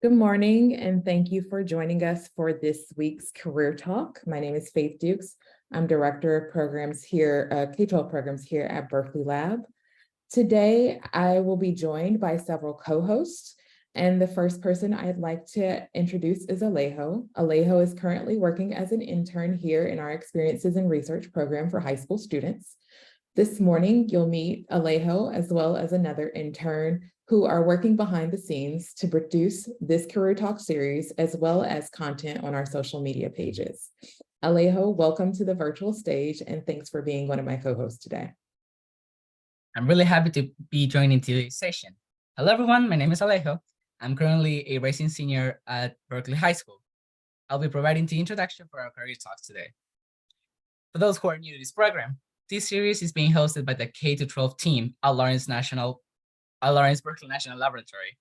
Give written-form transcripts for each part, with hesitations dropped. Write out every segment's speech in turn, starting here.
Good morning, and thank you for joining us for this week's Career Talk. My name is Faith Dukes. I'm Director of Programs here, K-12 programs here at Berkeley Lab. Today, I will be joined by several co-hosts, and the first person I'd like to introduce is Alejo. Alejo is currently working as an intern here in our Experiences in Research program for high school students. This morning, you'll meet Alejo as well as another intern who are working behind the scenes to produce this Career Talk series, as well as content on our social media pages. Alejo, welcome to the virtual stage, and thanks for being one of my co-hosts today. I'm really happy to be joining today's session. Hello, everyone. My name is Alejo. I'm currently a rising senior at Berkeley High School. I'll be providing the introduction for our Career Talks today. For those who are new to this program, this series is being hosted by the K-12 team at Lawrence Berkeley National Laboratory.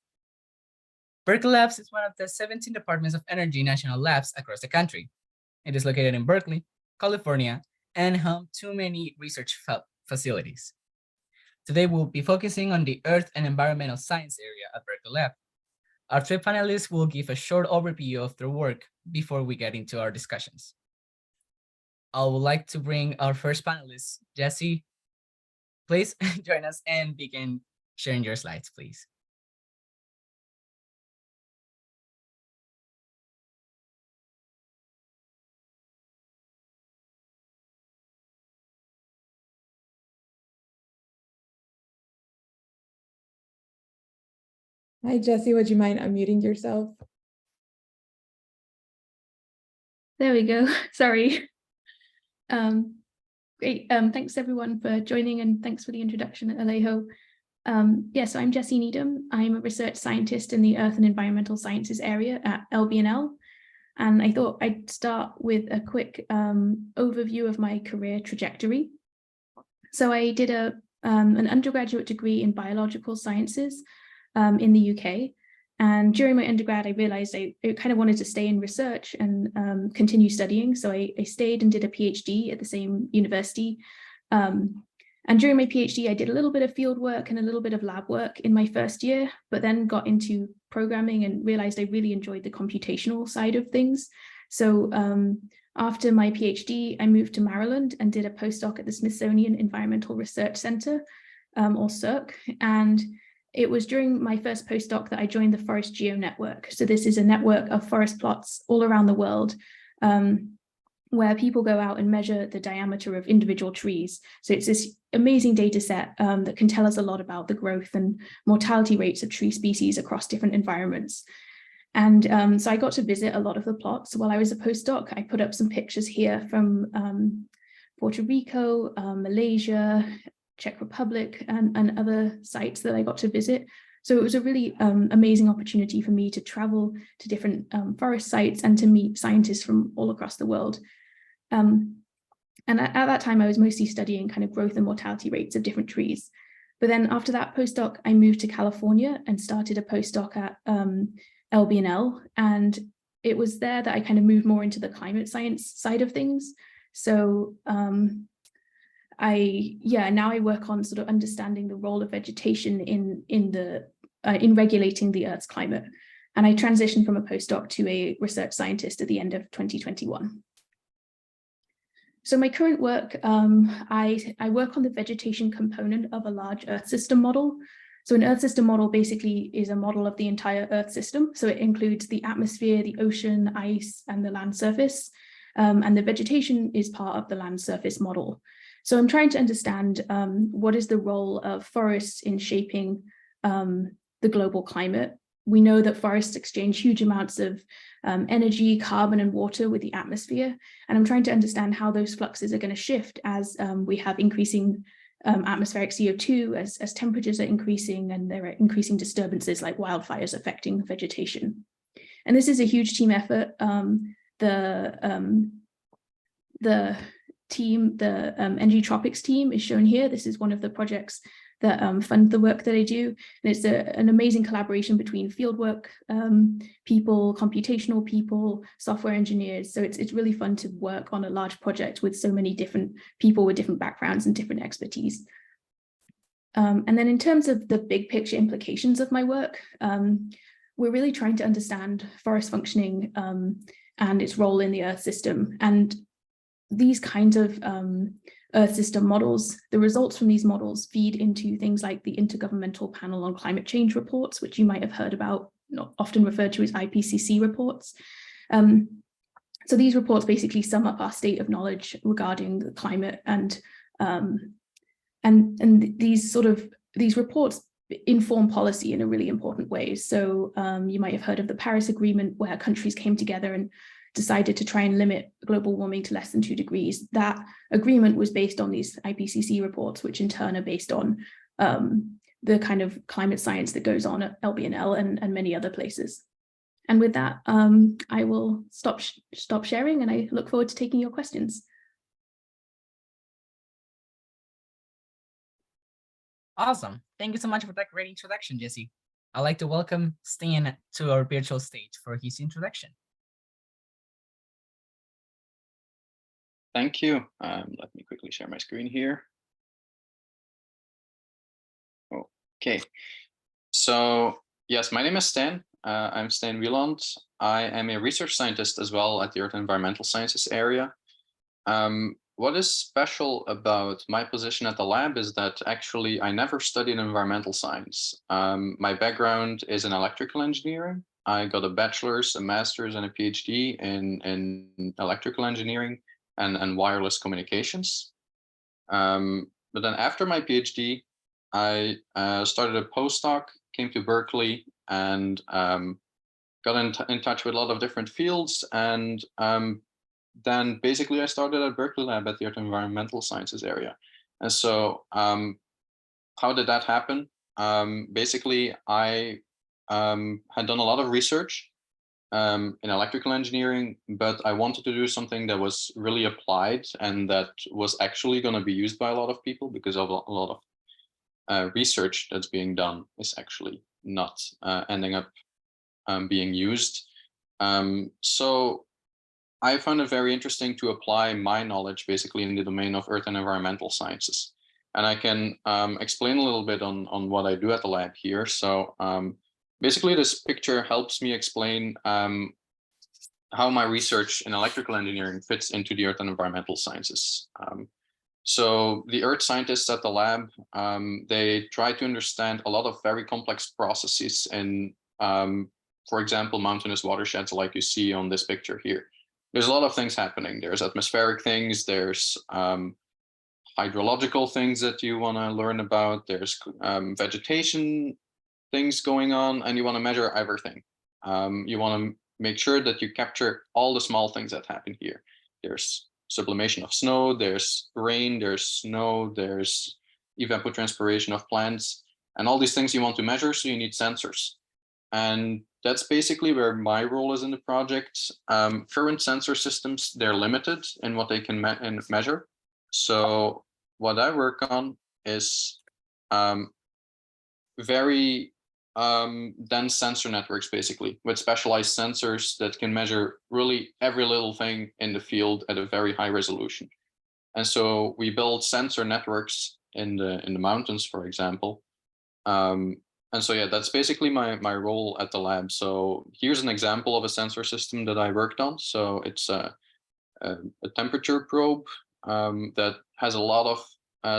Berkeley Labs is one of the 17 departments of energy national labs across the country. It is located in Berkeley, California, and home to many research facilities. Today, we'll be focusing on the Earth and Environmental Science area at Berkeley Lab. Our three panelists will give a short overview of their work before we get into our discussions. I would like to bring our first panelist, Jesse. Please join us and begin sharing your slides, please. Hi, Jesse, would you mind unmuting yourself? There we go. Sorry. Great. Thanks everyone for joining, and thanks for the introduction, Alejo. So I'm Jessie Needham. I'm a research scientist in the Earth and Environmental Sciences area at LBNL. And I thought I'd start with a quick overview of my career trajectory. So I did an undergraduate degree in biological sciences in the UK. And during my undergrad, I realized I kind of wanted to stay in research and continue studying. So I stayed and did a PhD at the same university. And during my PhD, I did a little bit of field work and a little bit of lab work in my first year, but then got into programming and realized I really enjoyed the computational side of things. So after my PhD, I moved to Maryland and did a postdoc at the Smithsonian Environmental Research Center, or SERC. And it was during my first postdoc that I joined the Forest Geo Network. So this is a network of forest plots all around the world, where people go out and measure the diameter of individual trees. So it's this amazing data set that can tell us a lot about the growth and mortality rates of tree species across different environments. And so I got to visit a lot of the plots while I was a postdoc. I put up some pictures here from Puerto Rico, Malaysia, Czech Republic, and other sites that I got to visit. So it was a really amazing opportunity for me to travel to different forest sites and to meet scientists from all across the world. And at that time, I was mostly studying kind of growth and mortality rates of different trees. But then after that postdoc, I moved to California and started a postdoc at LBNL. And it was there that I kind of moved more into the climate science side of things. So now I work on sort of understanding the role of vegetation in regulating the Earth's climate. And I transitioned from a postdoc to a research scientist at the end of 2021. So my current work, I work on the vegetation component of a large Earth system model. So an Earth system model basically is a model of the entire Earth system. So it includes the atmosphere, the ocean, ice, and the land surface. And the vegetation is part of the land surface model. So I'm trying to understand what is the role of forests in shaping the global climate. We know that forests exchange huge amounts of energy, carbon, and water with the atmosphere. And I'm trying to understand how those fluxes are going to shift as we have increasing atmospheric CO2, as temperatures are increasing and there are increasing disturbances like wildfires affecting vegetation. And this is a huge team effort. The team, the Energy Tropics team is shown here. This is one of the projects that fund the work that I do. And it's an amazing collaboration between fieldwork people, computational people, software engineers. So it's really fun to work on a large project with so many different people with different backgrounds and different expertise. And then in terms of the big picture implications of my work, we're really trying to understand forest functioning and its role in the Earth system. And these kinds of Earth system models, the results from these models feed into things like the Intergovernmental Panel on Climate Change reports, which you might have heard about, not often referred to as IPCC reports. So these reports basically sum up our state of knowledge regarding the climate, and these reports inform policy in a really important way. So you might have heard of the Paris Agreement, where countries came together and decided to try and limit global warming to less than 2 degrees. That agreement was based on these IPCC reports, which in turn are based on the kind of climate science that goes on at LBNL and many other places. And with that, I will stop sharing, and I look forward to taking your questions. Awesome. Thank you so much for that great introduction, Jesse. I'd like to welcome Stan to our virtual stage for his introduction. Thank you. Let me quickly share my screen here. Okay. So yes, my name is Stan. I'm Stan Wheeland. I am a research scientist as well at the Earth and Environmental Sciences area. What is special about my position at the lab is that actually I never studied environmental science. My background is in electrical engineering. I got a bachelor's, a master's, and a PhD in electrical engineering and wireless communications. But then after my PhD, I started a postdoc, came to Berkeley, and got in touch with a lot of different fields. And then basically I started at Berkeley lab at the Earth and Environmental Sciences area. And so how did that happen? Basically, I had done a lot of research in electrical engineering, but I wanted to do something that was really applied and that was actually going to be used by a lot of people, because of a lot of research that's being done is actually not ending up being used. So I found it very interesting to apply my knowledge basically in the domain of earth and environmental sciences. And I can explain a little bit on what I do at the lab here. So basically this picture helps me explain how my research in electrical engineering fits into the earth and environmental sciences. So the earth scientists at the lab, they try to understand a lot of very complex processes in, for example, mountainous watersheds like you see on this picture here. There's a lot of things happening. There's atmospheric things, there's hydrological things that you want to learn about, there's vegetation things going on, and you want to measure everything. You want to make sure that you capture all the small things that happen here. There's sublimation of snow, there's rain, there's snow, there's evapotranspiration of plants, and all these things you want to measure, so you need sensors. And that's basically where my role is in the project. Current sensor systems, they're limited in what they can measure. So what I work on is very dense sensor networks, basically, with specialized sensors that can measure really every little thing in the field at a very high resolution. And so we build sensor networks in the mountains, for example. And so, yeah, that's basically my role at the lab. So here's an example of a sensor system that I worked on. So it's a temperature probe that has a lot of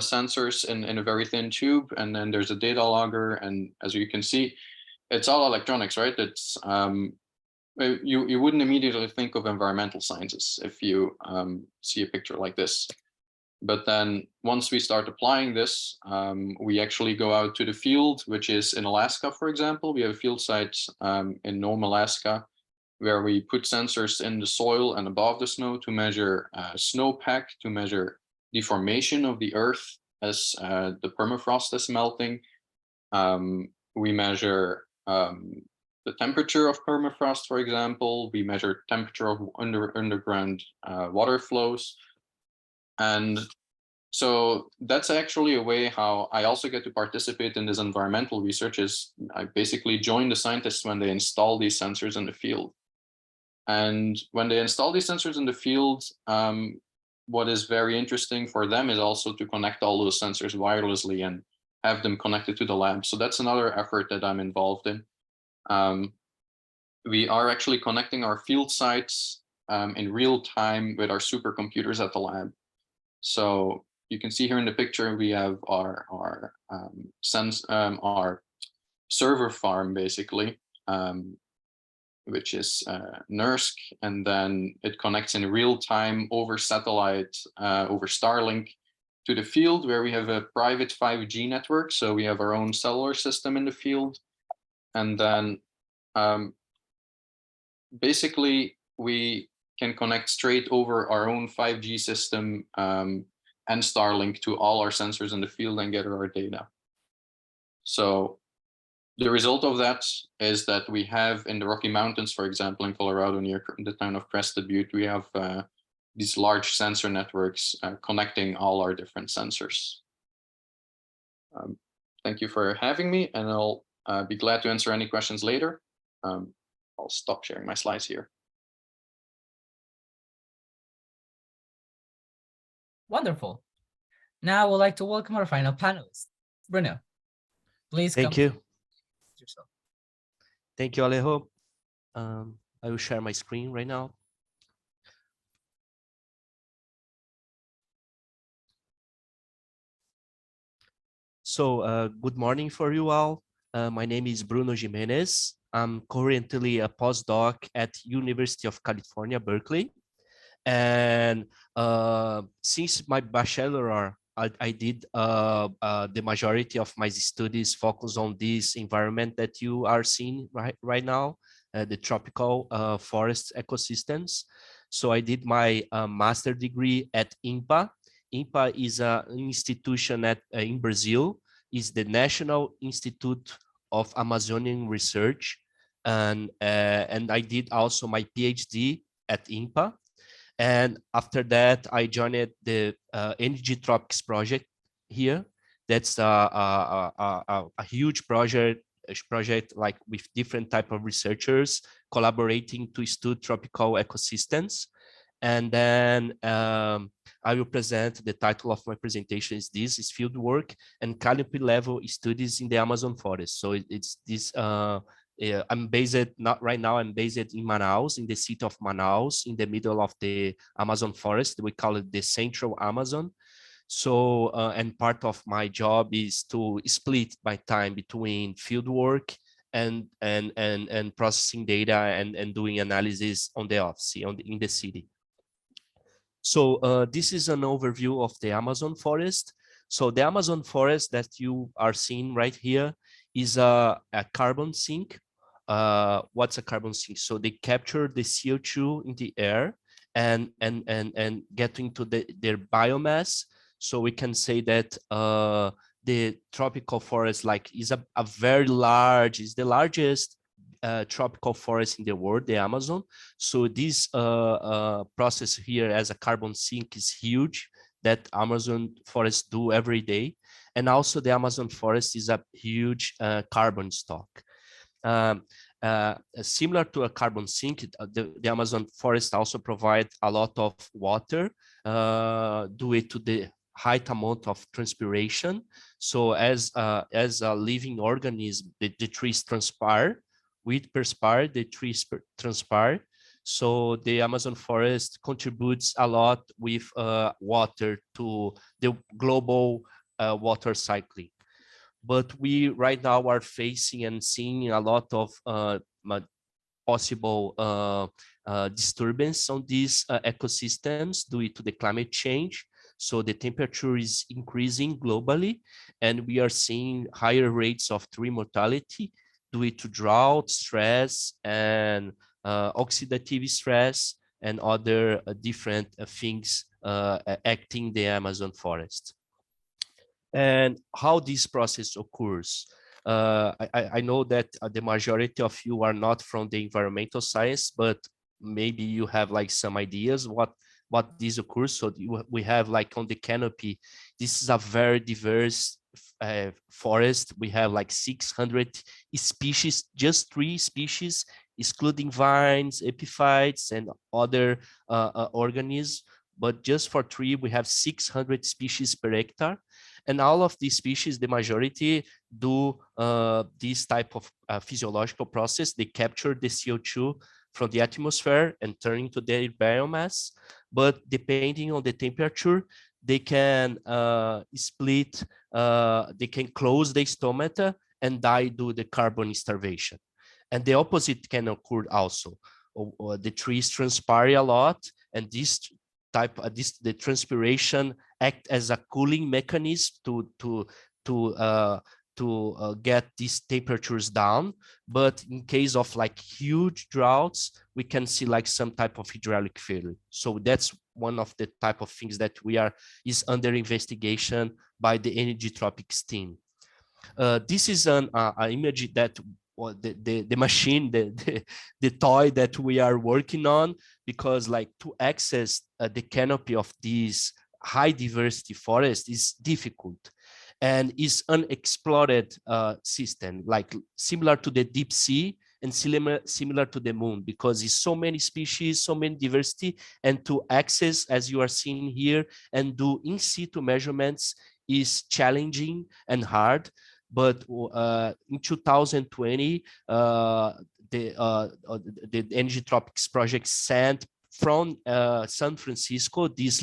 sensors in a very thin tube. And then there's a data logger. And as you can see, it's all electronics, right? It's you wouldn't immediately think of environmental sciences if you see a picture like this. But then once we start applying this, we actually go out to the field, which is in Alaska, for example. We have a field site in Nome, Alaska, where we put sensors in the soil and above the snow to measure snowpack, to measure deformation of the earth as the permafrost is melting. We measure the temperature of permafrost, for example. We measure temperature of underground water flows. And so that's actually a way how I also get to participate in this environmental research. Is I basically join the scientists when they install these sensors in the field. And when they install these sensors in the field, what is very interesting for them is also to connect all those sensors wirelessly and have them connected to the lab. So that's another effort that I'm involved in. we are actually connecting our field sites in real time with our supercomputers at the lab. So you can see here in the picture, we have our server farm, basically, which is NERSC, and then it connects in real time over satellite, over Starlink, to the field, where we have a private 5G network. So we have our own cellular system in the field. And then basically we can connect straight over our own 5G system and Starlink to all our sensors in the field and gather our data. So the result of that is that we have in the Rocky Mountains, for example, in Colorado, near the town of Crested Butte, we have these large sensor networks connecting all our different sensors. Thank you for having me, and I'll be glad to answer any questions later. I'll stop sharing my slides here. Wonderful. Now I would like to welcome our final panelist, Bruno. Please Thank you. Yourself. Thank you, Alejo. I will share my screen right now. So good morning for you all. My name is Bruno Jimenez. I'm currently a postdoc at University of California, Berkeley. And since my bachelor, I did the majority of my studies focus on this environment that you are seeing right now, the tropical forest ecosystems. So I did my master degree at INPA. INPA is an institution in Brazil, is the National Institute of Amazonian Research. And I did also my PhD at INPA. And after that, I joined the Energy Tropics project here. That's a huge project like with different type of researchers collaborating to study tropical ecosystems. And then I will present, the title of my presentation is this, is field work and canopy level studies in the Amazon forest. So it's this, I'm based, not right now, I'm based in Manaus, in the city of Manaus, in the middle of the Amazon forest. We call it the Central Amazon. So, and part of my job is to split my time between field work and processing data and doing analysis on the office, in the city. So this is an overview of the Amazon forest. So the Amazon forest that you are seeing right here is a carbon sink. What's a carbon sink? So they capture the CO2 in the air and get into their biomass. So we can say that the tropical forest is a very large, is the largest tropical forest in the world, the Amazon. So this process here as a carbon sink is huge, that Amazon forests do every day. And also the Amazon forest is a huge carbon stock. Similar to a carbon sink, the Amazon forest also provides a lot of water due to the high amount of transpiration. So as a living organism, the trees transpire. With perspire, the trees transpire. So the Amazon forest contributes a lot with water to the global water cycling. But we right now are facing and seeing a lot of possible disturbance on these ecosystems due to the climate change. So the temperature is increasing globally, and we are seeing higher rates of tree mortality due to drought, stress, and oxidative stress, and other different things acting the Amazon forest. And how this process occurs. I know that the majority of you are not from the environmental science, but maybe you have some ideas what this occurs. So we have on the canopy, this is a very diverse forest. We have 600 species, just 3 species, excluding vines, epiphytes, and other organisms. But just for 3, we have 600 species per hectare. And all of these species, the majority do this type of physiological process. They capture the CO2 from the atmosphere and turn into their biomass. But depending on the temperature, they can split, they can close the stomata and die due to the carbon starvation. And the opposite can occur also. The trees transpire a lot, and this type, the transpiration act as a cooling mechanism to get these temperatures down. But in case of like huge droughts, we can see like some type of hydraulic failure. So that's one of the type of things that is under investigation by the Energy Tropics team. This is an image that the machine, the toy that we are working on, because like to access the canopy of these high diversity forest is difficult and is unexplored system, like similar to the deep sea and similar to the moon, because it's so many species, so many diversity, and to access, as you are seeing here, and do in situ measurements is challenging and hard. But in 2020, the Energy Tropics project sent from San Francisco this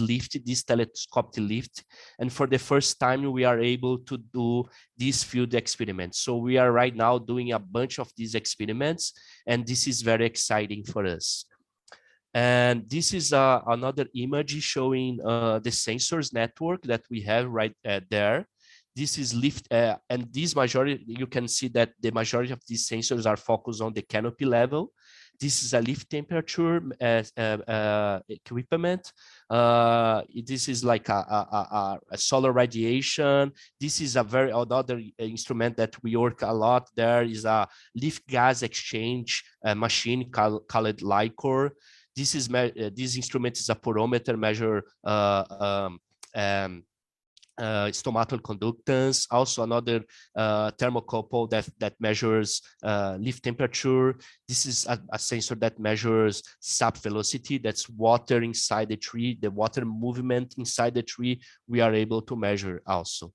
telescopic lift, and for the first time we are able to do these field experiments. So we are right now doing a bunch of these experiments, and this is very exciting for us. And this is another image showing the sensors network that we have right there. This is lift, and this majority, you can see that the majority of these sensors are focused on the canopy level. This is a lift temperature equipment. This is like a solar radiation. This is another instrument that we work a lot. There is a lift gas exchange machine called LICOR. This instrument is a porometer measure stomatal conductance, also another thermocouple that measures lift temperature. This is a sensor that measures sap velocity, that's water inside the tree, the water movement inside the tree, we are able to measure also.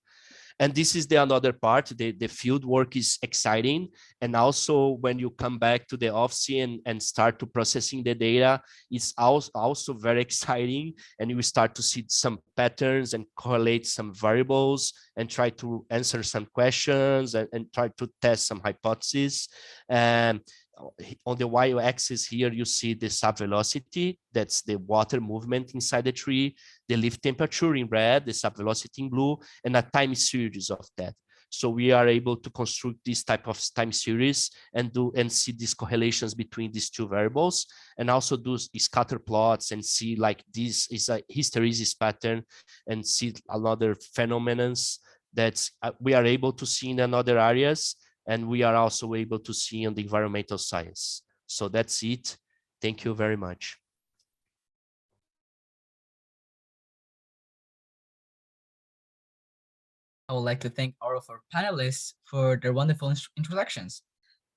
And this is another part, the field work is exciting. And also when you come back to the office and start to processing the data, it's also very exciting. And you start to see some patterns and correlate some variables and try to answer some questions and try to test some hypotheses. And on the y-axis here, you see the sap velocity, that's the water movement inside the tree, the lift temperature in red, the sap velocity in blue, and a time series of that. So we are able to construct this type of time series and see these correlations between these two variables, and also do scatter plots and see like this is a hysteresis pattern and see another phenomenon that we are able to see in other areas. And we are also able to see on the environmental science. So that's it. Thank you very much. I would like to thank all of our panelists for their wonderful introductions.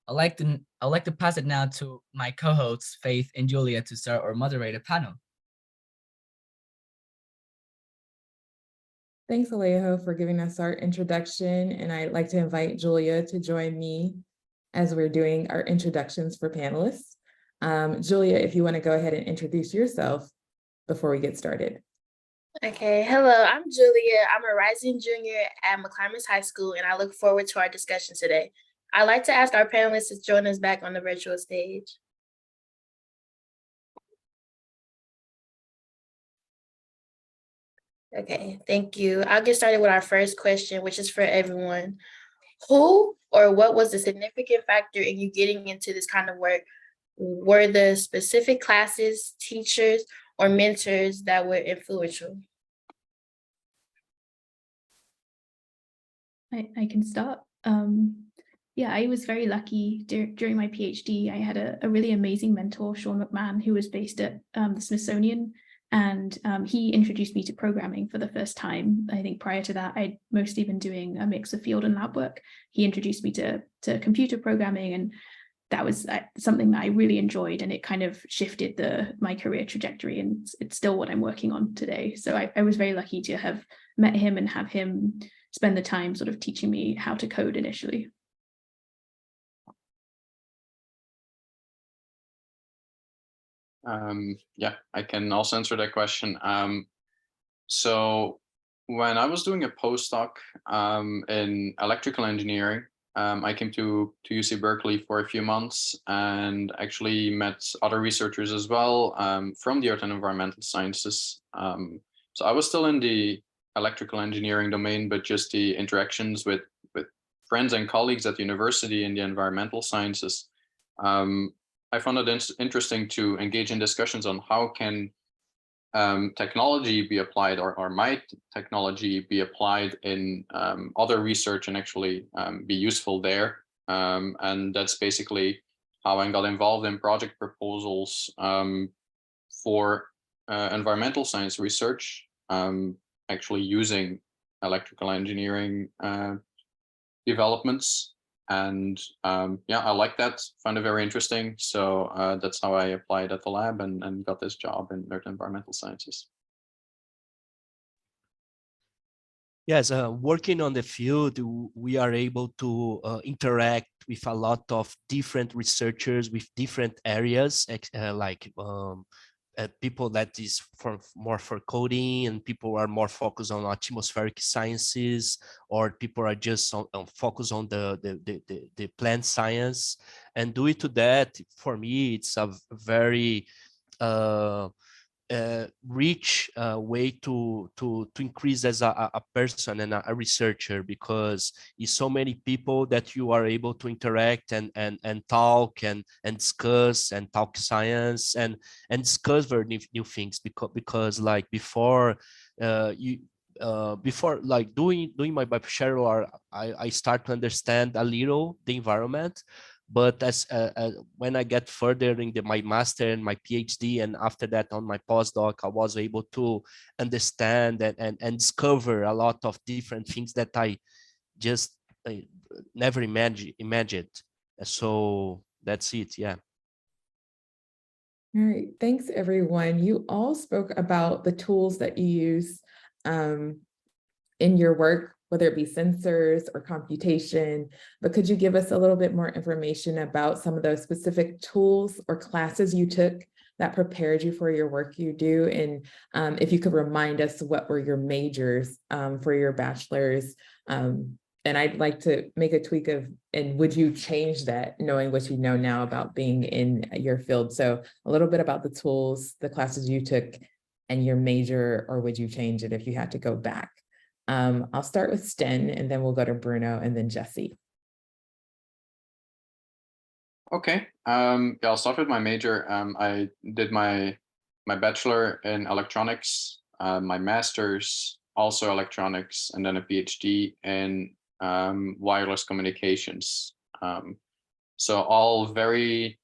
I'd like to pass it now to my co-hosts, Faith and Julia, to start our moderated panel. Thanks, Alejo, for giving us our introduction. And I'd like to invite Julia to join me as we're doing our introductions for panelists. Julia, if you want to go ahead and introduce yourself before we get started. Okay, hello, I'm Julia. I'm a rising junior at McClimas High School, and I look forward to our discussion today. I'd like to ask our panelists to join us back on the virtual stage. Okay, thank you. I'll get started with our first question, which is for everyone. Who or what was the significant factor in you getting into this kind of work? Were the specific classes, teachers, or mentors that were influential? I can start. Yeah, I was very lucky during my PhD. I had a really amazing mentor, Sean McMahon, who was based at the Smithsonian. And he introduced me to programming for the first time. I think prior to that, I'd mostly been doing a mix of field and lab work. He introduced me to computer programming, and that was something that I really enjoyed, and it kind of shifted my career trajectory, and it's still what I'm working on today. So I was very lucky to have met him and have him spend the time sort of teaching me how to code initially. Yeah, I can also answer that question. So when I was doing a postdoc in electrical engineering, I came to UC Berkeley for a few months and actually met other researchers as well from the earth and environmental sciences. So I was still in the electrical engineering domain, but just the interactions with friends and colleagues at the university in the environmental sciences. I found it interesting to engage in discussions on how can technology be applied, or might technology be applied in other research and actually be useful there. And that's basically how I got involved in project proposals for environmental science research, actually using electrical engineering developments. And yeah, I like that, found it very interesting. So that's how I applied at the lab and got this job in earth environmental sciences. Yes, working on the field, we are able to interact with a lot of different researchers with different areas, like people that is more for coding, and people are more focused on atmospheric sciences, or people are just focused on the plant science. And due to that, for me, it's a very rich way to increase as a person and a researcher, because it's so many people that you are able to interact and talk and discuss and talk science and discover new things, because like before before like doing my bachelor, I start to understand a little the environment. But as when I get further in my master and my PhD, and after that on my postdoc, I was able to understand and discover a lot of different things that I just never imagined. So that's it. Yeah. All right, thanks everyone. You all spoke about the tools that you use in your work, whether it be sensors or computation, but could you give us a little bit more information about some of those specific tools or classes you took that prepared you for your work you do? And if you could remind us what were your majors for your bachelor's, and I'd like to make a tweak of, and would you change that knowing what you know now about being in your field? So a little bit about the tools, the classes you took, and your major, or would you change it if you had to go back? I'll start with Sten, and then we'll go to Bruno and then Jesse. Okay, yeah, I'll start with my major. I did my bachelor in electronics, my master's also electronics, and then a PhD in wireless communications. So all very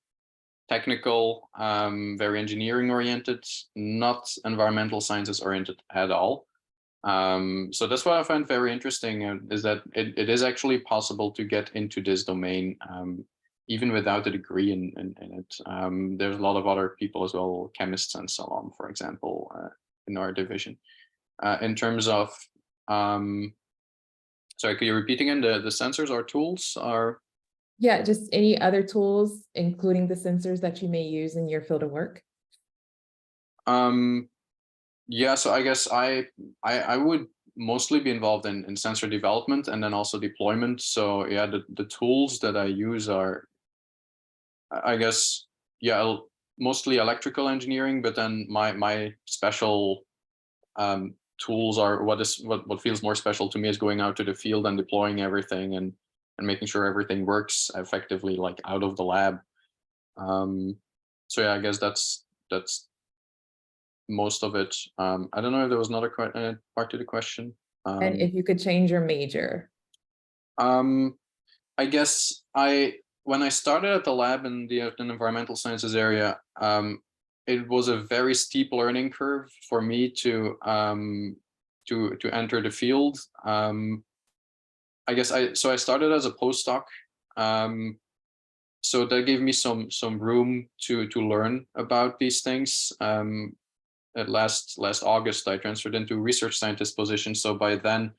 technical, very engineering oriented, not environmental sciences oriented at all. So that's what I find very interesting, is that it is actually possible to get into this domain even without a degree in it. There's a lot of other people as well, chemists and so on, for example, in our division. In terms of, sorry, could you repeat again, the sensors or tools are? Yeah, just any other tools, including the sensors that you may use in your field of work. Yeah, so I guess I would mostly be involved in sensor development and then also deployment. So yeah, the tools that I use are, I guess, yeah, mostly electrical engineering, but then my special tools are what feels more special to me is going out to the field and deploying everything and making sure everything works effectively, like out of the lab. So yeah, I guess that's most of it. I don't know if there was another part to the question. And if you could change your major. I guess when I started at the lab in the environmental sciences area, it was a very steep learning curve for me to enter the field. I guess I started as a postdoc. So that gave me some room to learn about these things. At last August, I transferred into a research scientist position. So by then,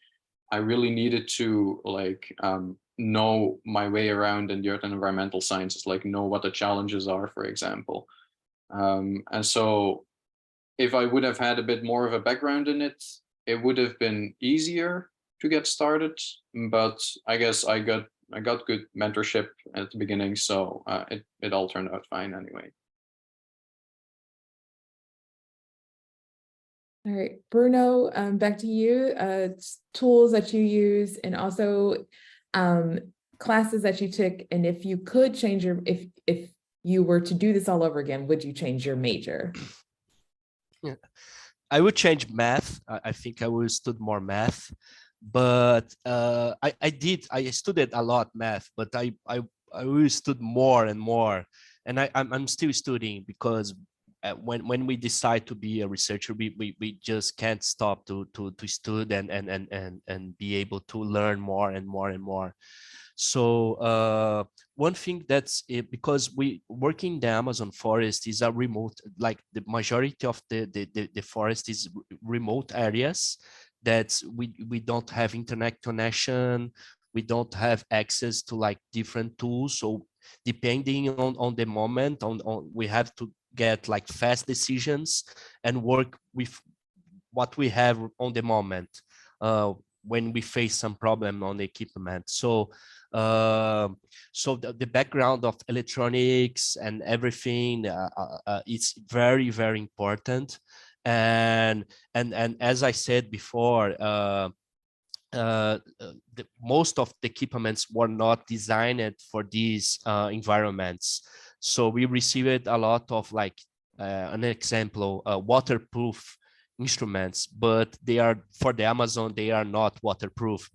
I really needed to like know my way around in the earth and environmental sciences, like know what the challenges are, for example. And so if I would have had a bit more of a background in it, it would have been easier to get started. But I guess I got good mentorship at the beginning, so it all turned out fine anyway. All right, Bruno, back to you. Tools that you use, and also classes that you took, and if you could change your, if you were to do this all over again, would you change your major? Yeah. I would change math. I think I would study more math, but I studied a lot math, but I will study more and more, and I'm still studying because when we decide to be a researcher, we just can't stop to study and be able to learn more and more and more. So one thing that's it, because we work in the Amazon forest is a remote, like the majority of the forest is remote areas that we don't have internet connection, we don't have access to like different tools. So depending on the moment, on we have to get like fast decisions and work with what we have on the moment when we face some problem on the equipment. So the background of electronics and everything is very, very important. And as I said before, most of the equipments were not designed for these environments. So we received a lot of like an example, waterproof instruments, but they are for the Amazon, they are not waterproof.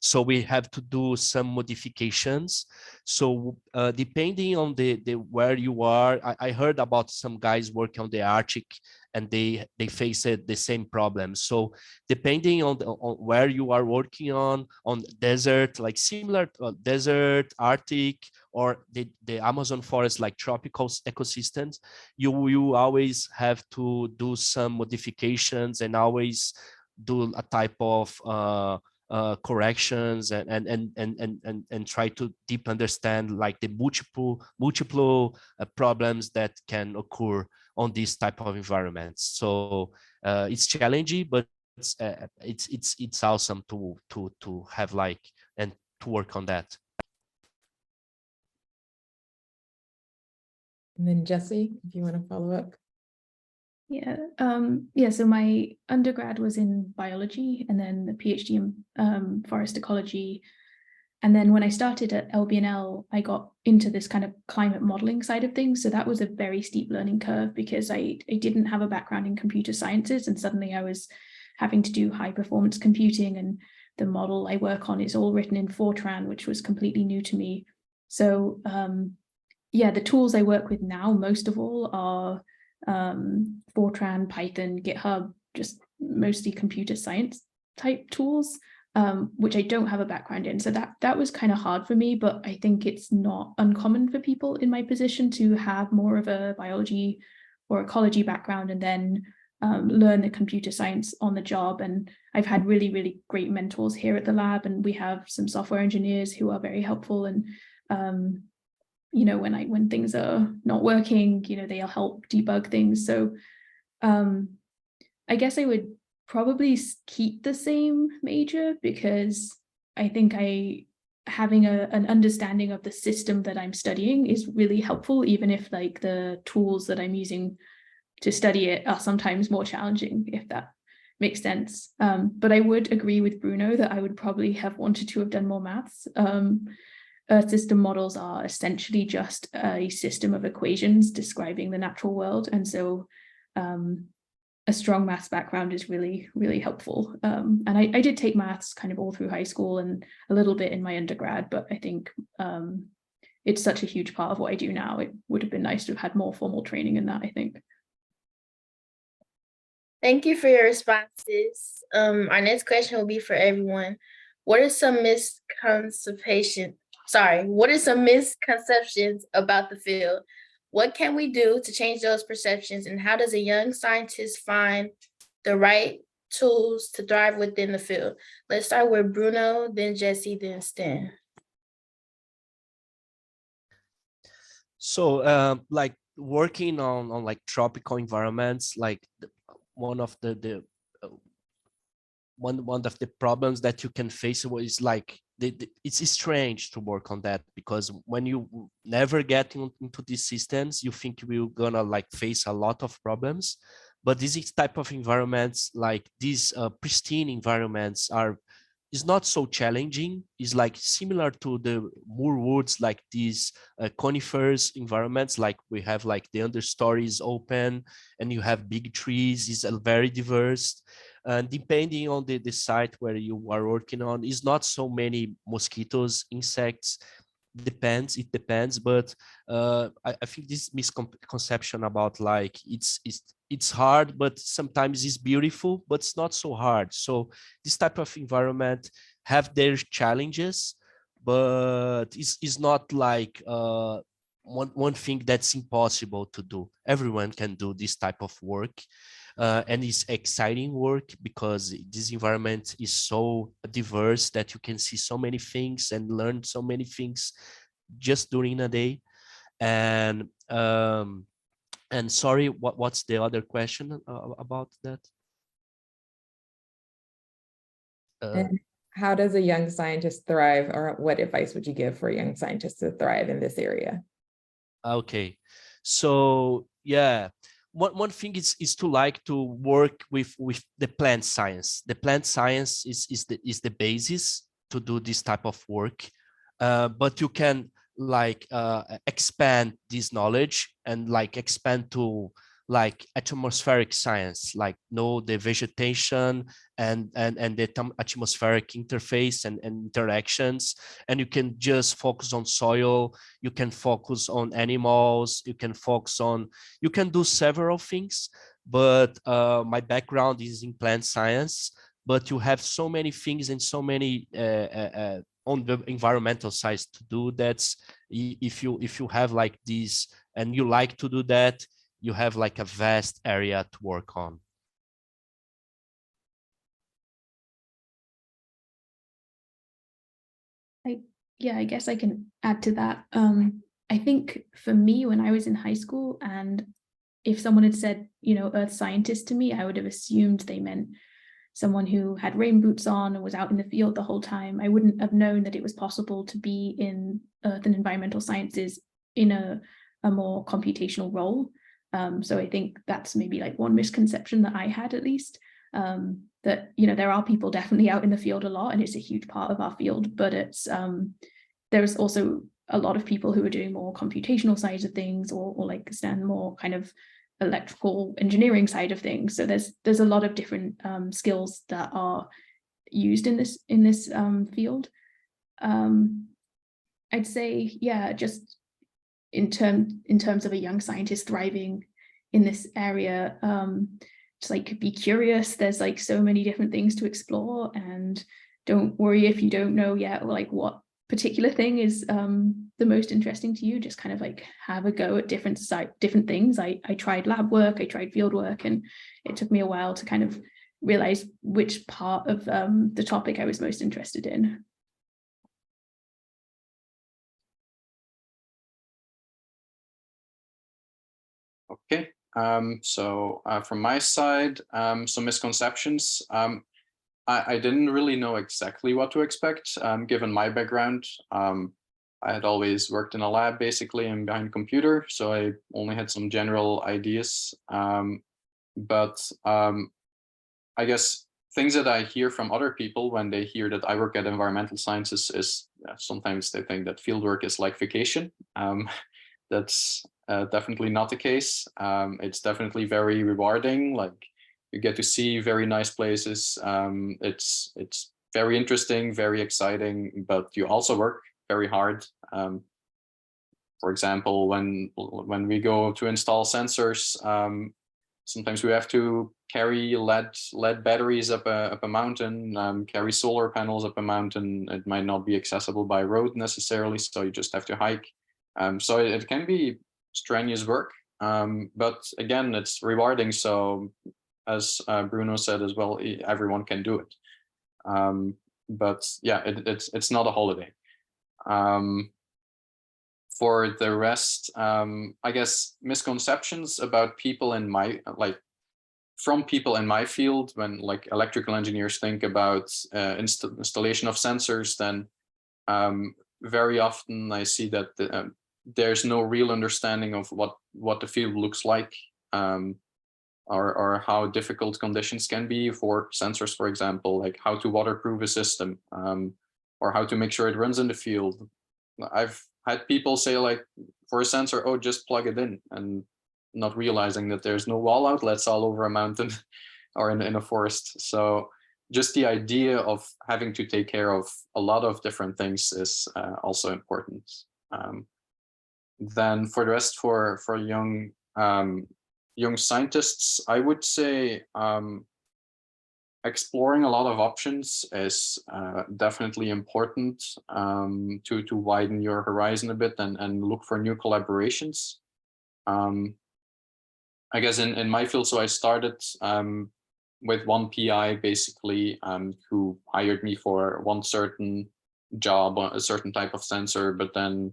So we have to do some modifications. So depending on the where you are, I heard about some guys working on the Arctic and they faced the same problem. So depending on where you are working on desert, like similar desert, Arctic, or the Amazon forest, like tropical ecosystems, you always have to do some modifications and always do a type of corrections and try to deep understand like the multiple problems that can occur on this type of environments. So it's challenging, but it's awesome to have like and to work on that. And then Jesse, if you want to follow up. Yeah, so my undergrad was in biology and then the PhD in forest ecology. And then when I started at LBNL, I got into this kind of climate modeling side of things. So that was a very steep learning curve because I didn't have a background in computer sciences, and suddenly I was having to do high performance computing, and the model I work on is all written in Fortran, which was completely new to me. So yeah, the tools I work with now, most of all, are Fortran, Python, GitHub, just mostly computer science type tools, which I don't have a background in. So that was kind of hard for me, but I think it's not uncommon for people in my position to have more of a biology or ecology background and then learn the computer science on the job. And I've had really, really great mentors here at the lab, and we have some software engineers who are very helpful. And you know, when things are not working, you know, they'll help debug things. So I guess I would probably keep the same major because I think having an understanding of the system that I'm studying is really helpful, even if like the tools that I'm using to study it are sometimes more challenging, if that makes sense. But I would agree with Bruno that I would probably have wanted to have done more maths. Earth system models are essentially just a system of equations describing the natural world. And so a strong maths background is really, really helpful. And I did take maths kind of all through high school and a little bit in my undergrad, but I think it's such a huge part of what I do now. It would have been nice to have had more formal training in that, I think. Thank you for your responses. Our next question will be for everyone. What are some misconceptions about the field? What can we do to change those perceptions? And how does a young scientist find the right tools to thrive within the field? Let's start with Bruno, then Jesse, then Stan. So like working on like tropical environments, like one of the one of the problems that you can face is like it's strange to work on that, because when you never get into these systems, you think you're gonna like face a lot of problems. But these type of environments, like these pristine environments, is not so challenging. It's like similar to the Moor woods, like these conifers environments, like we have like the understory is open and you have big trees, is very diverse. And depending on the site where you are working on, is not so many mosquitoes, insects, it depends. But I think this misconception about like it's hard, but sometimes it's beautiful, but it's not so hard. So this type of environment have their challenges, but it's not like one thing that's impossible to do. Everyone can do this type of work. And it's exciting work because this environment is so diverse that you can see so many things and learn so many things just during a day. And sorry, what's the other question about that? And how does a young scientist thrive, or what advice would you give for a young scientist to thrive in this area? Okay, so yeah, one thing is to like to work with the plant science. The plant science is the basis to do this type of work, but you can like expand this knowledge and like expand to like atmospheric science, like know the vegetation and the atmospheric interface and interactions. And you can just focus on soil, you can focus on animals, you can do several things. But my background is in plant science, but you have so many things and so many on the environmental side to do. That's if you have like this and you like to do that, you have like a vast area to work on. I guess I can add to that. I think for me, when I was in high school, and if someone had said, earth scientist to me, I would have assumed they meant someone who had rain boots on and was out in the field the whole time. I wouldn't have known that it was possible to be in earth and environmental sciences in a more computational role. So I think that's maybe like one misconception that I had, at least, that, there are people definitely out in the field a lot, and it's a huge part of our field, but it's there's also a lot of people who are doing more computational sides of things, or like stand more kind of electrical engineering side of things. So there's a lot of different skills that are used in this field. I'd say, yeah, just in terms of a young scientist thriving in this area, just like be curious. There's like so many different things to explore, and don't worry if you don't know yet like what particular thing is the most interesting to you. Just kind of like have a go at different things. I tried lab work, I tried field work, and it took me a while to kind of realize which part of the topic I was most interested in. Okay, so from my side, some misconceptions. I didn't really know exactly what to expect, given my background. I had always worked in a lab basically and behind a computer, so I only had some general ideas. But I guess things that I hear from other people when they hear that I work at environmental sciences is sometimes they think that fieldwork is like vacation. That's definitely not the case. It's definitely very rewarding. Like you get to see very nice places. It's very interesting, very exciting, but you also work very hard. For example, when we go to install sensors, sometimes we have to carry lead batteries up a mountain, carry solar panels up a mountain. It might not be accessible by road necessarily, so you just have to hike. So it can be strenuous work, but again, it's rewarding. So as Bruno said as well, everyone can do it. But yeah, it's not a holiday. For the rest, I guess misconceptions about people in my from people in my field, when like electrical engineers think about installation of sensors, then very often I see that there's no real understanding of what the field looks like, or how difficult conditions can be for sensors, for example, like how to waterproof a system, or how to make sure it runs in the field. I've had people say, like, for a sensor, oh, just plug it in, and not realizing that there's no wall outlets all over a mountain or in a forest. So just the idea of having to take care of a lot of different things is also important. Then for the rest, for young young scientists, I would say exploring a lot of options is definitely important, to widen your horizon a bit and look for new collaborations. I guess in my field, so I started with one PI basically, who hired me for one certain job, a certain type of sensor, but then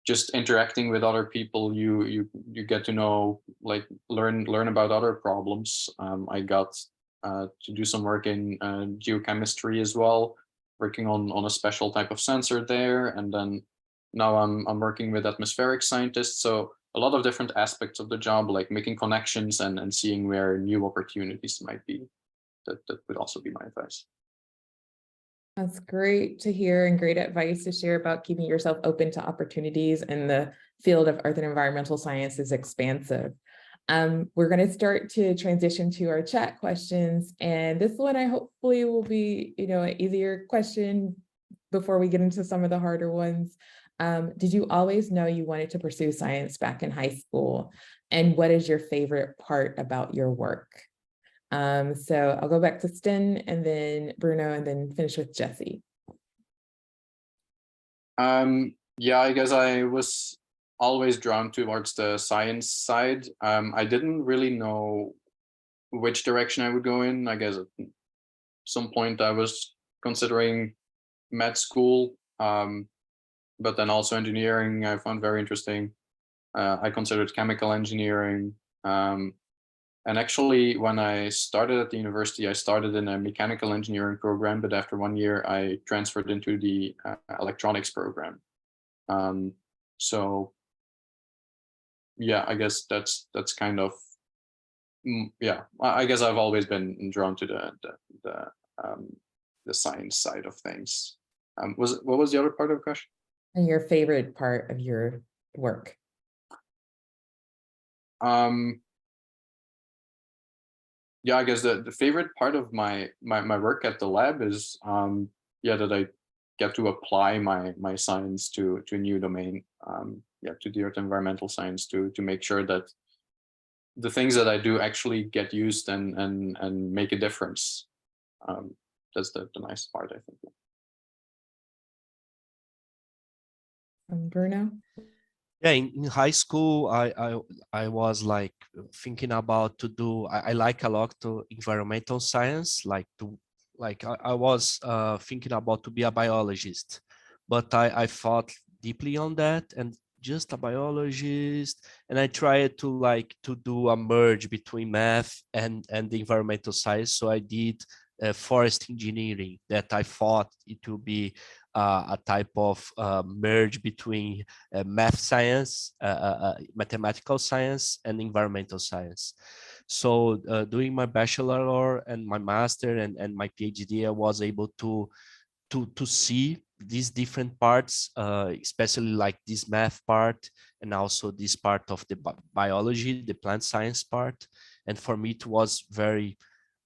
just interacting with other people, you get to know, like, learn about other problems. I got to do some work in geochemistry as well, working on a special type of sensor there, and then now I'm working with atmospheric scientists. So a lot of different aspects of the job, like making connections and seeing where new opportunities might be. That would also be my advice. That's great to hear, and great advice to share about keeping yourself open to opportunities. And the field of earth and environmental science is expansive. We're going to start to transition to our chat questions. And this one, I hopefully will be, an easier question before we get into some of the harder ones. Did you always know you wanted to pursue science back in high school? And what is your favorite part about your work? So I'll go back to Sten, and then Bruno, and then finish with Jesse. Yeah, I guess I was always drawn towards the science side. I didn't really know which direction I would go in. I guess at some point I was considering med school, but then also engineering I found very interesting. I considered chemical engineering. And actually, when I started at the university, I started in a mechanical engineering program, but after 1 year, I transferred into the electronics program. So yeah, I guess that's kind of, yeah, I guess I've always been drawn to the science side of things. What was the other part of the question? And your favorite part of your work? Yeah, I guess the favorite part of my work at the lab is yeah, that I get to apply my science to a new domain, yeah, to the earth environmental science, to make sure that the things that I do actually get used and make a difference. That's the nice part, I think. Bruno? Yeah, in high school, I was like thinking about to do. I like a lot to environmental science, I was thinking about to be a biologist, but I thought deeply on that and just a biologist, and I tried to do a merge between math and the environmental science. So I did forest engineering, that I thought it would be a type of merge between math science, mathematical science, and environmental science. So doing my bachelor and my master and my PhD, I was able to see these different parts, especially like this math part and also this part of the biology, the plant science part. And for me, it was very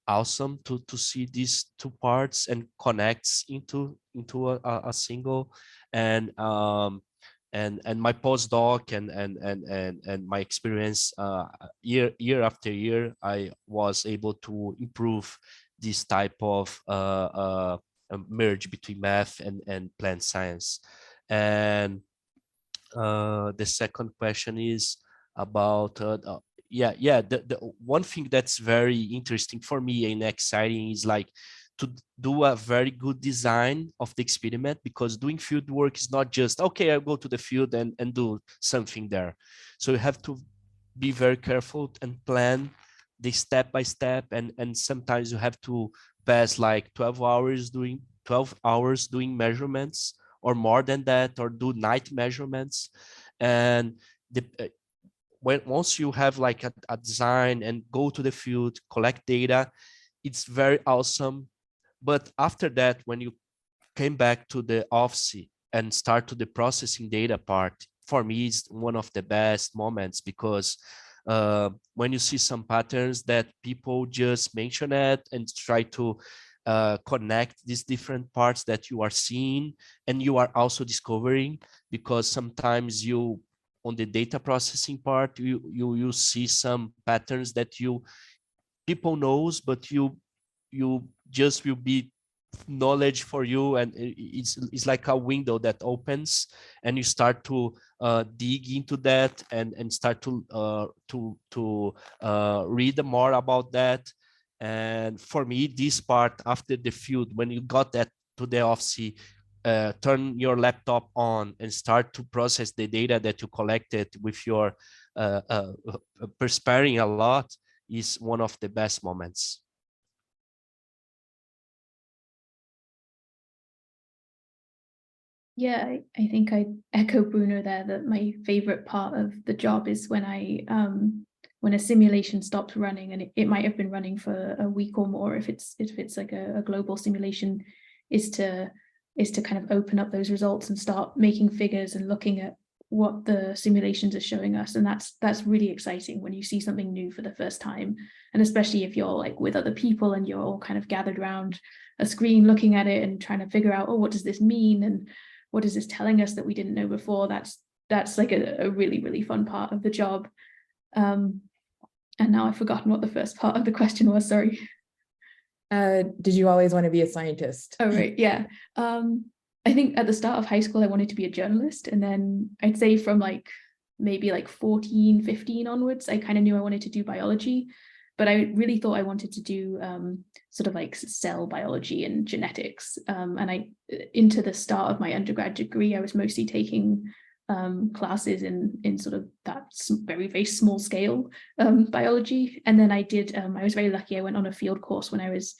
awesome to see these two parts and connects into a single. And my postdoc and my experience, year after year, I was able to improve this type of merge between math and plant science. And the second question is about yeah. The one thing that's very interesting for me and exciting is like to do a very good design of the experiment, because doing field work is not just, okay, I'll go to the field and do something there. So you have to be very careful and plan the step by step, and sometimes you have to pass like 12 hours doing measurements, or more than that, or do night measurements. And the once you have like a design and go to the field, collect data, it's very awesome. But after that, when you came back to the office and start to the processing data part, for me is one of the best moments, because when you see some patterns that people just mention it and try to connect these different parts that you are seeing and you are also discovering, because sometimes you, on the data processing part, you see some patterns that people knows, but you just will be knowledge for you, and it's like a window that opens, and you start to dig into that and start to read more about that. And for me, this part after the field, when you got that to the office, turn your laptop on and start to process the data that you collected with your perspiring a lot, is one of the best moments. Yeah, I think I echo Bruno there, that my favorite part of the job is when when a simulation stops running, and it might have been running for a week or more, if it's like a global simulation, is to kind of open up those results and start making figures and looking at what the simulations are showing us. And that's really exciting when you see something new for the first time, and especially if you're like with other people and you're all kind of gathered around a screen looking at it and trying to figure out, oh, what does this mean, and what is this telling us that we didn't know before? That's like a really, really fun part of the job. And now I've forgotten what the first part of the question was, sorry. Did you always want to be a scientist? Oh, right, yeah. I think at the start of high school, I wanted to be a journalist. And then I'd say from like maybe like 14, 15 onwards, I kind of knew I wanted to do biology. But I really thought I wanted to do sort of like cell biology and genetics. And into the start of my undergrad degree, I was mostly taking classes in sort of that very, very small scale biology. And then I was very lucky. I went on a field course when I was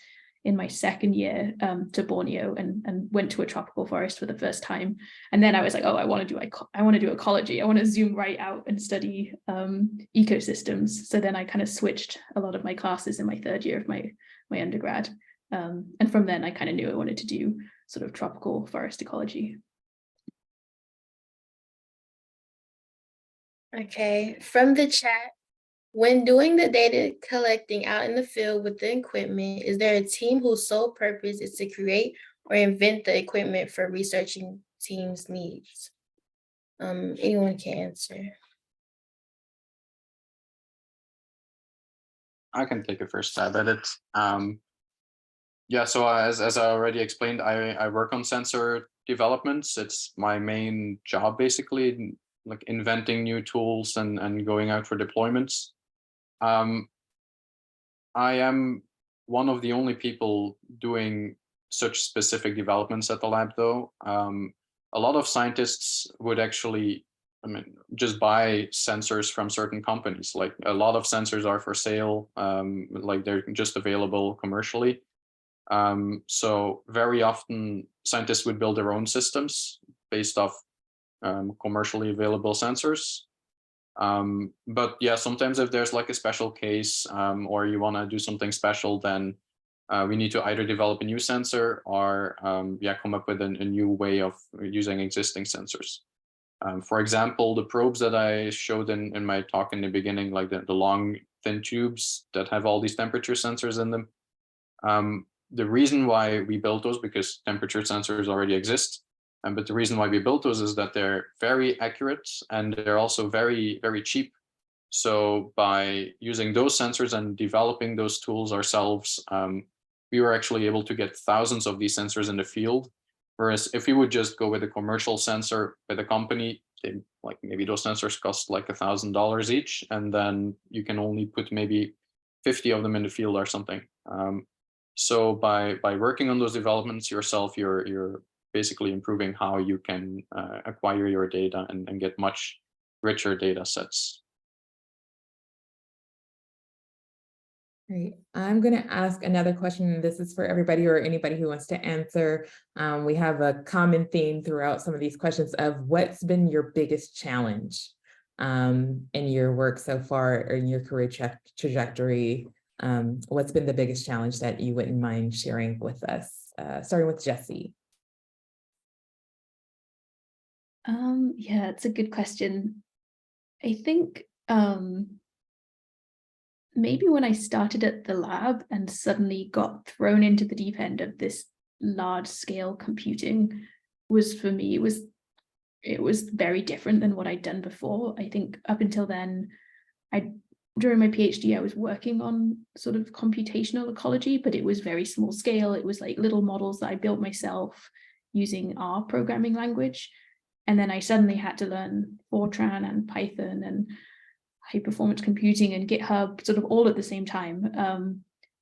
in my second year to Borneo, and went to a tropical forest for the first time. And then I was like, oh, I want to do ecology. I want to zoom right out and study ecosystems. So then I kind of switched a lot of my classes in my third year of my undergrad. And from then I kind of knew I wanted to do sort of tropical forest ecology. Okay, from the chat, when doing the data collecting out in the field with the equipment, is there a team whose sole purpose is to create or invent the equipment for researching teams' needs? Anyone can answer. I can take a first stab at it. Yeah, so as I already explained, I work on sensor developments. It's my main job, basically, like inventing new tools and going out for deployments. I am one of the only people doing such specific developments at the lab, though. A lot of scientists would actually, just buy sensors from certain companies. Like a lot of sensors are for sale, like they're just available commercially. So very often scientists would build their own systems based off commercially available sensors. But yeah, sometimes if there's like a special case or you want to do something special, then we need to either develop a new sensor or come up with a new way of using existing sensors. For example, the probes that I showed in my talk in the beginning, like the long thin tubes that have all these temperature sensors in them. The reason why we built those, because temperature sensors already exist, but the reason why we built those is that they're very accurate and they're also very, very cheap. So by using those sensors and developing those tools ourselves, we were actually able to get thousands of these sensors in the field. Whereas if we would just go with a commercial sensor with a company, they like maybe those sensors cost like $1,000 each, and then you can only put maybe 50 of them in the field or something. So by working on those developments yourself, you're basically improving how you can acquire your data and get much richer data sets. Great. I'm going to ask another question. This is for everybody or anybody who wants to answer. We have a common theme throughout some of these questions of what's been your biggest challenge in your work so far or in your career trajectory. What's been the biggest challenge that you wouldn't mind sharing with us? Starting with Jessie. Yeah, it's a good question. I think maybe when I started at the lab and suddenly got thrown into the deep end of this large scale computing was, for me, it was very different than what I'd done before. I think up until then, during my PhD, I was working on sort of computational ecology, but it was very small scale. It was like little models that I built myself using R programming language. And then I suddenly had to learn Fortran and Python and high performance computing and GitHub sort of all at the same time.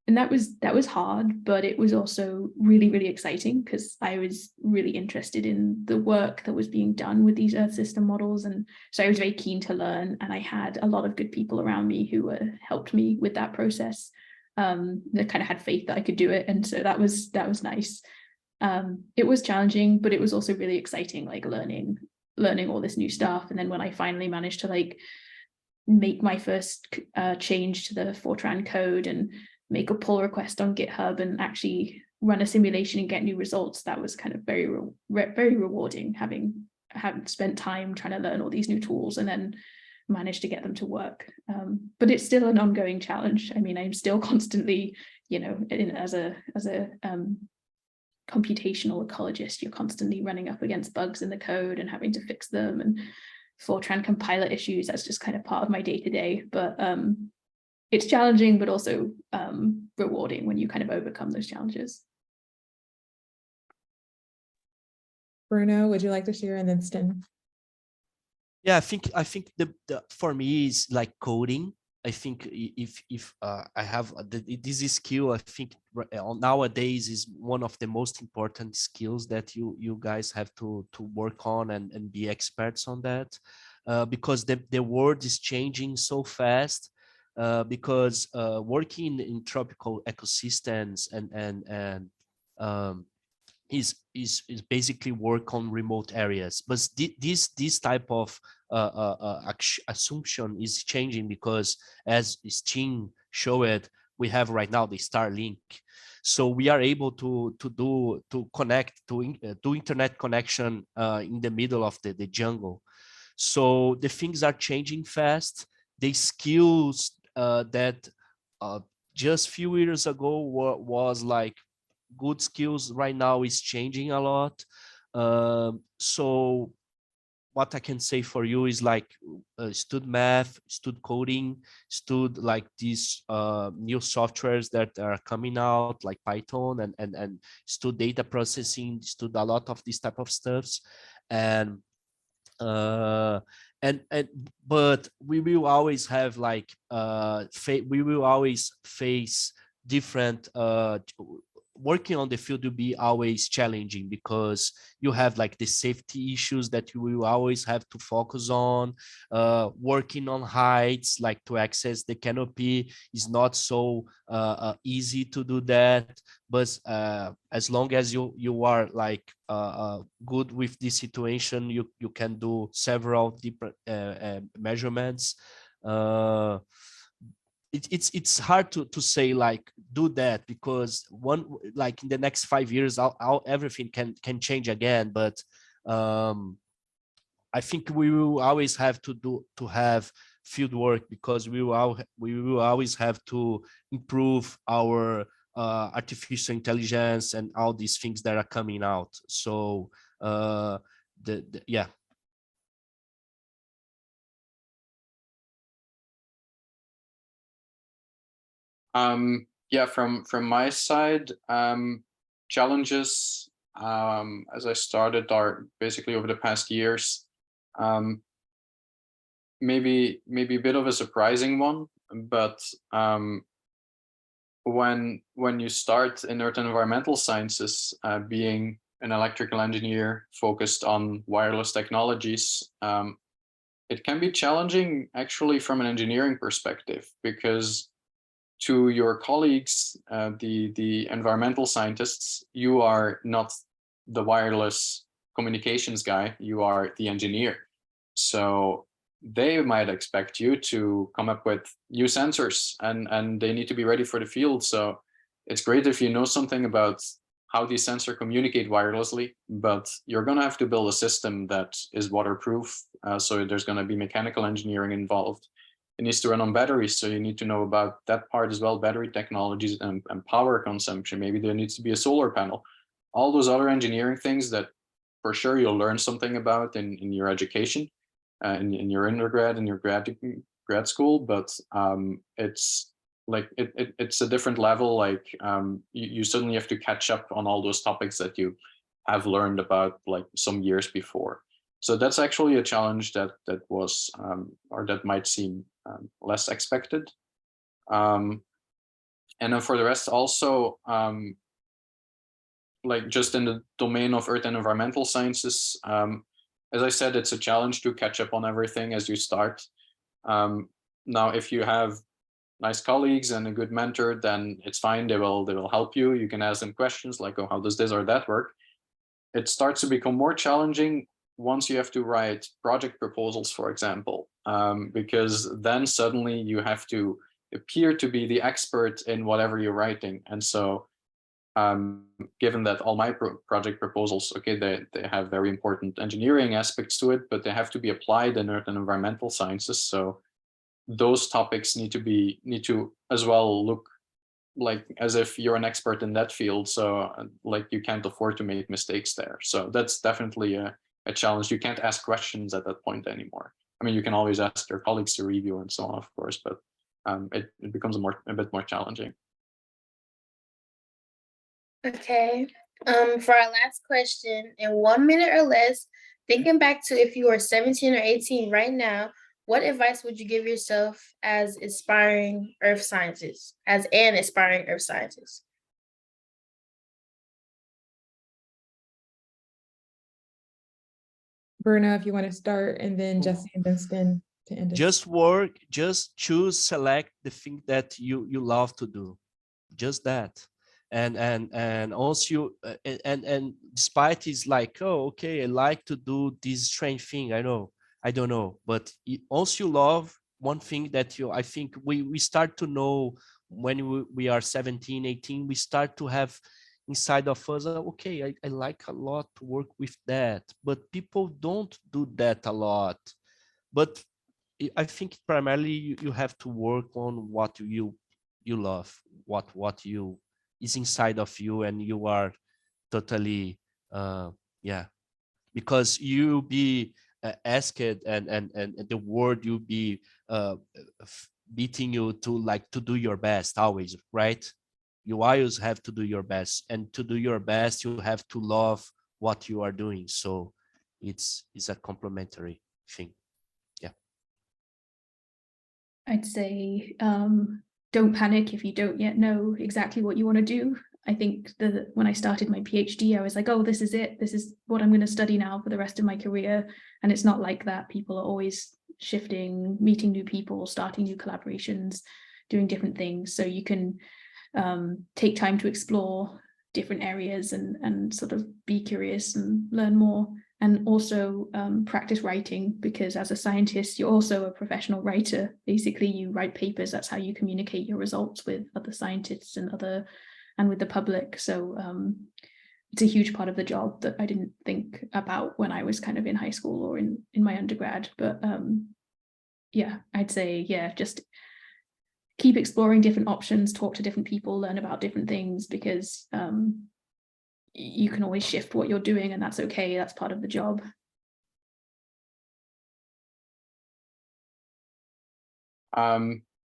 And that was hard, but it was also really, really exciting because I was really interested in the work that was being done with these Earth system models. And so I was very keen to learn, and I had a lot of good people around me who helped me with that process. That kind of had faith that I could do it. And so that was nice. It was challenging, but it was also really exciting, like learning all this new stuff. And then when I finally managed to like make my first change to the Fortran code and make a pull request on GitHub and actually run a simulation and get new results, that was kind of very rewarding, having spent time trying to learn all these new tools and then managed to get them to work. But it's still an ongoing challenge. I mean, I'm still constantly, as a computational ecologist, you're constantly running up against bugs in the code and having to fix them, and Fortran compiler issues. That's just kind of part of my day-to-day, but it's challenging, but also rewarding when you kind of overcome those challenges. Bruno, would you like to share? And then Sten? Yeah, I think the for me is like coding. I think if I have this skill, I think nowadays is one of the most important skills that you guys have to work on and be experts on that, because the world is changing so fast. Because working in tropical ecosystems and is basically work on remote areas, but this type of assumption is changing, because as Steen showed, we have right now the Starlink, so we are able to connect to do internet connection in the middle of the jungle. So the things are changing fast. The skills that just few years ago was like good skills, right now is changing a lot. So what I can say for you is like stud math, stud coding, stud like these new softwares that are coming out like Python and stud data processing, stud a lot of these type of stuffs. And but we will always have like we will always face different working on the field will be always challenging, because you have like the safety issues that you will always have to focus on. Working on heights, like to access the canopy, is not so easy to do that. But as long as you are like good with this situation, you can do several different measurements. It's hard to say like do that, because one, like in the next 5 years everything can change again. But I think we will always have to have field work, because we will always have to improve our artificial intelligence and all these things that are coming out. So yeah. Yeah, from my side, challenges as I started are basically over the past years. Maybe a bit of a surprising one, but when you start in earth and environmental sciences, being an electrical engineer focused on wireless technologies, it can be challenging actually from an engineering perspective, because to your colleagues, the environmental scientists, you are not the wireless communications guy, you are the engineer. So they might expect you to come up with new sensors, and they need to be ready for the field. So it's great if you know something about how these sensors communicate wirelessly, but you're going to have to build a system that is waterproof. So there's going to be mechanical engineering involved. It needs to run on batteries, so you need to know about that part as well, battery technologies and power consumption. Maybe there needs to be a solar panel. All those other engineering things that for sure you'll learn something about in your education, in your undergrad and your grad school, but it's like it's a different level. Like you suddenly have to catch up on all those topics that you have learned about like some years before. So that's actually a challenge that was or that might seem less expected. And then for the rest, also like just in the domain of earth and environmental sciences, as I said, it's a challenge to catch up on everything as you start. Now, if you have nice colleagues and a good mentor, then it's fine. They will help you. You can ask them questions like, oh, how does this or that work? It starts to become more challenging once you have to write project proposals, for example, because then suddenly you have to appear to be the expert in whatever you're writing. And so given that all my project proposals, okay, they have very important engineering aspects to it, but they have to be applied in earth and environmental sciences. So those topics need to as well look like as if you're an expert in that field. So like you can't afford to make mistakes there. So that's definitely a challenge. You can't ask questions at that point anymore. I mean, you can always ask your colleagues to review and so on, of course, but it becomes a bit more challenging. Okay. For our last question, in 1 minute or less, thinking back to if you were 17 or 18 right now, what advice would you give yourself as an aspiring earth scientist? Bruno, if you want to start, and then Jesse and then Sten to end us. Just work, just choose, select the thing that you love to do, just that. And also and despite it's like, oh, okay, I like to do this strange thing, I don't know, but also you love one thing that I think we start to know when we are 17, 18, we start to have inside of us, okay, I like a lot to work with that, but people don't do that a lot. But I think primarily you have to work on what you love, what you is inside of you, and you are totally yeah, because you be asked and the world you be beating you to like to do your best always, right? You always have to do your best, and to do your best you have to love what you are doing. So it's a complementary thing. Yeah, I'd say don't panic if you don't yet know exactly what you want to do. I think that when I started my PhD, I was like, oh, this is it. This is what I'm going to study now for the rest of my career. And it's not like that. People are always shifting, meeting new people, starting new collaborations, doing different things. So you can take time to explore different areas and sort of be curious and learn more. And also practice writing, because as a scientist, you're also a professional writer. Basically, you write papers. That's how you communicate your results with other scientists and with the public. So it's a huge part of the job that I didn't think about when I was kind of in high school or in my undergrad. But yeah, I'd say, yeah, just keep exploring different options, talk to different people, learn about different things, because you can always shift what you're doing, and that's okay. That's part of the job.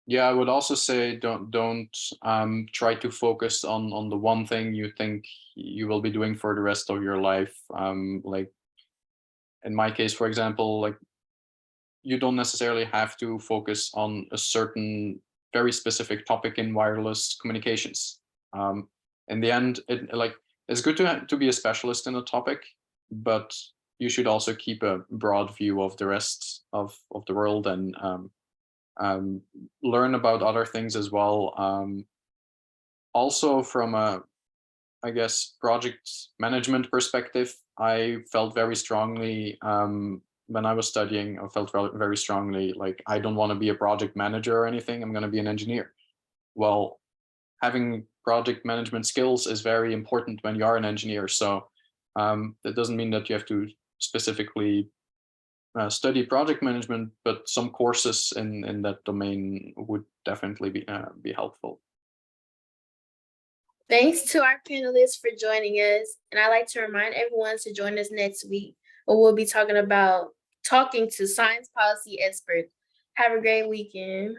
Yeah, I would also say don't try to focus on the one thing you think you will be doing for the rest of your life. Like in my case, for example, like you don't necessarily have to focus on a certain very specific topic in wireless communications. In the end, it's good to be a specialist in a topic, but you should also keep a broad view of the rest of the world and learn about other things as well. Also from a, I guess, project management perspective, I felt very strongly when I was studying, I felt very strongly like I don't want to be a project manager or anything. I'm going to be an engineer. Well, having project management skills is very important when you are an engineer. So that doesn't mean that you have to specifically study project management, but some courses in that domain would definitely be helpful. Thanks to our panelists for joining us. And I'd like to remind everyone to join us next week, where we'll be talking to science policy experts. Have a great weekend.